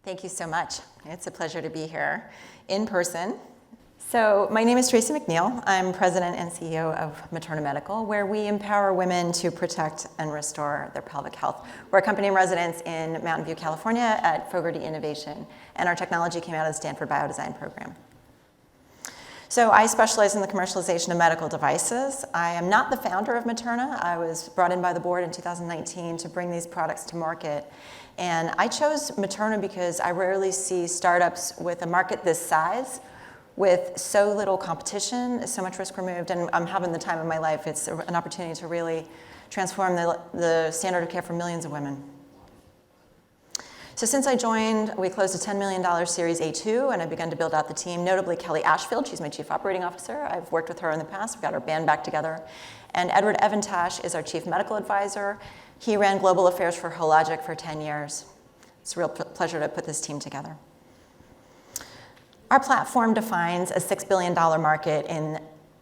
Thank you so much. It's a pleasure to be here in person. So my name is Tracy MacNeal. I'm president and CEO of Materna Medical, where we empower women to protect and restore their pelvic health. We're a company in residence in Mountain View, California at Fogarty Innovation, and our technology came out of the Stanford Biodesign program. So I specialize in the commercialization of medical devices. I am not the founder of Materna. I was brought in by the board in 2019 to bring these products to market. And I chose Materna because I rarely see startups with a market this size, with so little competition, so much risk removed, and I'm having the time of my life. It's an opportunity to really transform the standard of care for millions of women. So since I joined, we closed a $10 million Series A2, and I've begun to build out the team, notably Kelly Ashfield. She's my Chief Operating Officer. I've worked with her in the past. We've got our band back together. And Edward Evantash is our Chief Medical Advisor. He ran global affairs for Hologic for 10 years. It's a real pleasure to put this team together. Our platform defines a $6 billion market in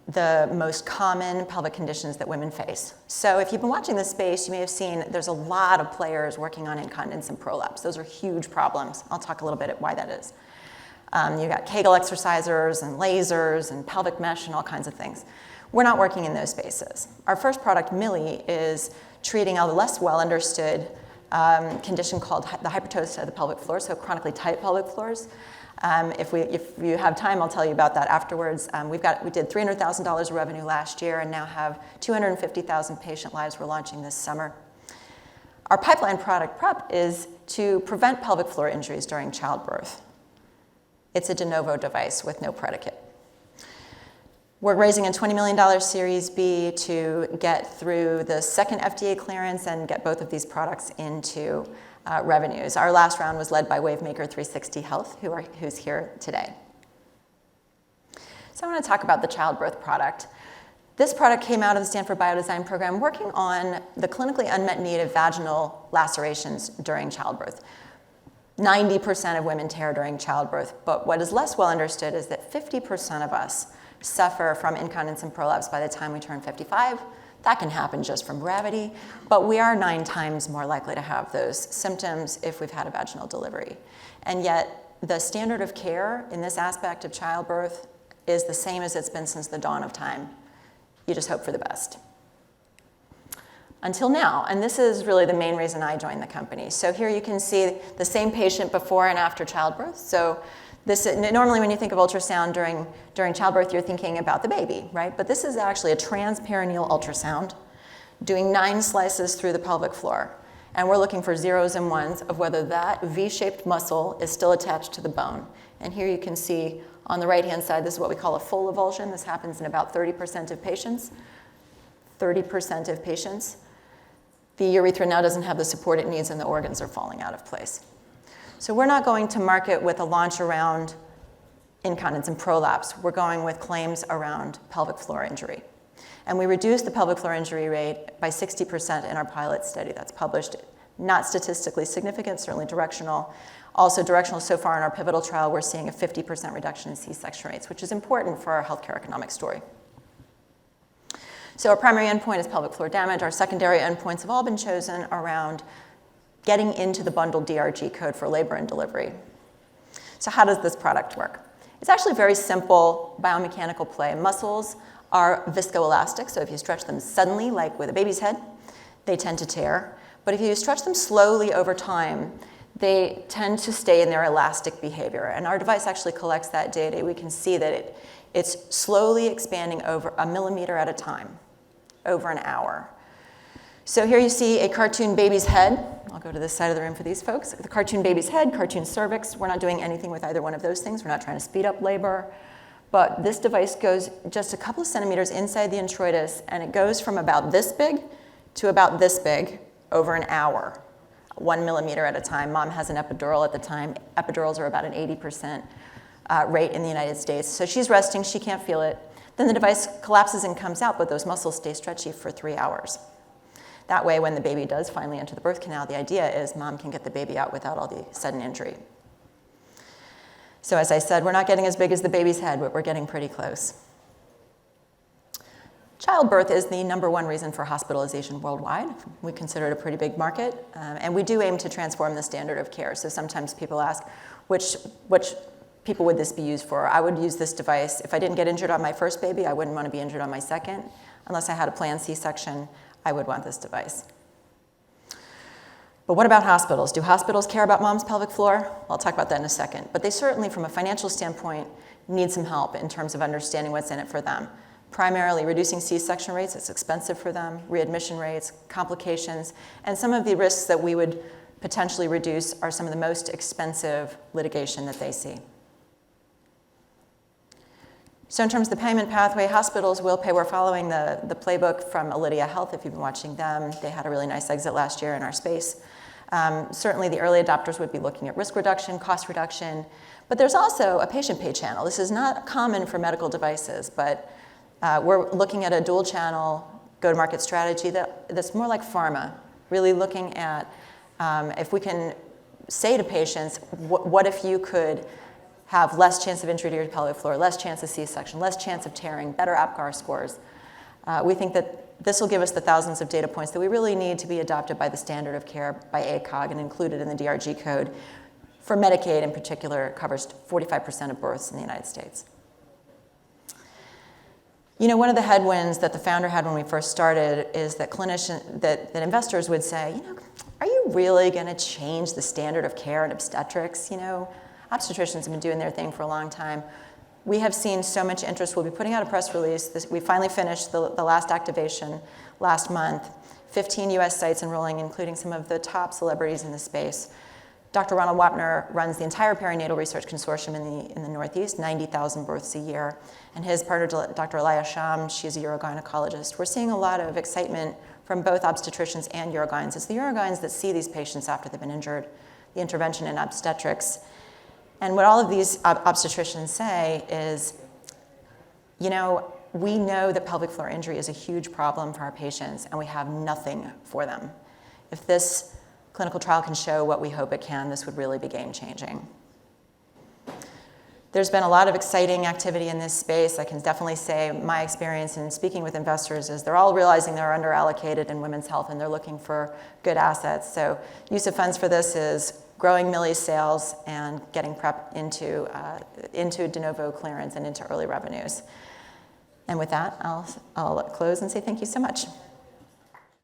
the most common pelvic conditions that women face. So if you've been watching this space, you may have seen there's a lot of players working on incontinence and prolapse. Those are huge problems. I'll talk a little bit about why that is. You've got Kegel exercisers and lasers and pelvic mesh and all kinds of things. We're not working in those spaces. Our first product, Milli, is treating a less well understood condition called the hypertosis of the pelvic floor, so chronically tight pelvic floors. If you have time, I'll tell you about that afterwards. We did $300,000 of revenue last year and now have 250,000 patient lives we're launching this summer. Our pipeline product, PrEP, is to prevent pelvic floor injuries during childbirth. It's a de novo device with no predicate. We're raising a $20 million Series B to get through the second FDA clearance and get both of these products into revenues. Our last round was led by Wavemaker 360 Health, who's here today. So I want to talk about the childbirth product. This product came out of the Stanford Biodesign program working on the clinically unmet need of vaginal lacerations during childbirth. 90% of women tear during childbirth, but what is less well understood is that 50% of us suffer from incontinence and prolapse by the time we turn 55. That can happen just from gravity, but we are 9 times more likely to have those symptoms if we've had a vaginal delivery. And yet, the standard of care in this aspect of childbirth is the same as it's been since the dawn of time. You just hope for the best. Until now, and this is really the main reason I joined the company. So here you can see the same patient before and after childbirth. So normally when you think of ultrasound during childbirth, you're thinking about the baby, right? But this is actually a transperineal ultrasound doing 9 slices through the pelvic floor. And we're looking for zeros and ones of whether that V-shaped muscle is still attached to the bone. And here you can see on the right-hand side, this is what we call a full evulsion. This happens in about 30% of patients. 30% of patients. The urethra now doesn't have the support it needs and the organs are falling out of place. So we're not going to market with a launch around incontinence and prolapse. We're going with claims around pelvic floor injury. And we reduced the pelvic floor injury rate by 60% in our pilot study that's published. Not statistically significant, certainly directional. Also directional so far in our pivotal trial, we're seeing a 50% reduction in C-section rates, which is important for our healthcare economic story. So our primary endpoint is pelvic floor damage. Our secondary endpoints have all been chosen around getting into the bundled DRG code for labor and delivery. So how does this product work? It's actually a very simple biomechanical play. Muscles are viscoelastic, so if you stretch them suddenly, like with a baby's head, they tend to tear. But if you stretch them slowly over time, they tend to stay in their elastic behavior. And our device actually collects that data. We can see that it's slowly expanding over 1 millimeter at a time, over an hour. So here you see a cartoon baby's head. I'll go to this side of the room for these folks. The cartoon baby's head, cartoon cervix. We're not doing anything with either one of those things. We're not trying to speed up labor. But this device goes just a couple of centimeters inside the introitus, and it goes from about this big to about this big over an hour, 1 millimeter at a time. Mom has an epidural at the time. Epidurals are about an 80% rate in the United States. So she's resting. She can't feel it. Then the device collapses and comes out, but those muscles stay stretchy for 3 hours. That way, when the baby does finally enter the birth canal, the idea is mom can get the baby out without all the sudden injury. So as I said, we're not getting as big as the baby's head, but we're getting pretty close. Childbirth is the #1 reason for hospitalization worldwide. We consider it a pretty big market, and we do aim to transform the standard of care. So sometimes people ask, which people would this be used for? I would use this device. If I didn't get injured on my first baby, I wouldn't want to be injured on my second. Unless I had a planned C-section, I would want this device. But what about hospitals? Do hospitals care about mom's pelvic floor? I'll talk about that in a second. But they certainly, from a financial standpoint, need some help in terms of understanding what's in it for them. Primarily reducing C-section rates, it's expensive for them, readmission rates, complications, and some of the risks that we would potentially reduce are some of the most expensive litigation that they see. So in terms of the payment pathway, hospitals will pay. We're following the playbook from Alydia Health. If you've been watching them, they had a really nice exit last year in our space. Certainly the early adopters would be looking at risk reduction, cost reduction, but there's also a patient pay channel. This is not common for medical devices, but we're looking at a dual channel go-to-market strategy that's more like pharma, really looking at if we can say to patients, what if you could have less chance of injury to your pelvic floor, less chance of C-section, less chance of tearing, better APGAR scores. We think that this will give us the thousands of data points that we really need to be adopted by the standard of care by ACOG and included in the DRG code. For Medicaid in particular, it covers 45% of births in the United States. You know, one of the headwinds that the founder had when we first started is that that investors would say, you know, are you really going to change the standard of care in obstetrics? You know, obstetricians have been doing their thing for a long time. We have seen so much interest. We'll be putting out a press release. We finally finished the last activation last month. 15 US sites enrolling, including some of the top celebrities in the space. Dr. Ronald Wapner runs the entire perinatal research consortium in the Northeast, 90,000 births a year. And his partner, Dr. Alaya Sham, she's a urogynecologist. We're seeing a lot of excitement from both obstetricians and urogynes. It's the urogynes that see these patients after they've been injured, the intervention in obstetrics. And what all of these obstetricians say is, you know, we know that pelvic floor injury is a huge problem for our patients, and we have nothing for them. If this clinical trial can show what we hope it can, this would really be game-changing. There's been a lot of exciting activity in this space. I can definitely say my experience in speaking with investors is they're all realizing they're underallocated in women's health, and they're looking for good assets. So use of funds for this is growing Milli's sales and getting PrEP into de novo clearance and into early revenues. And with that, I'll close and say thank you so much.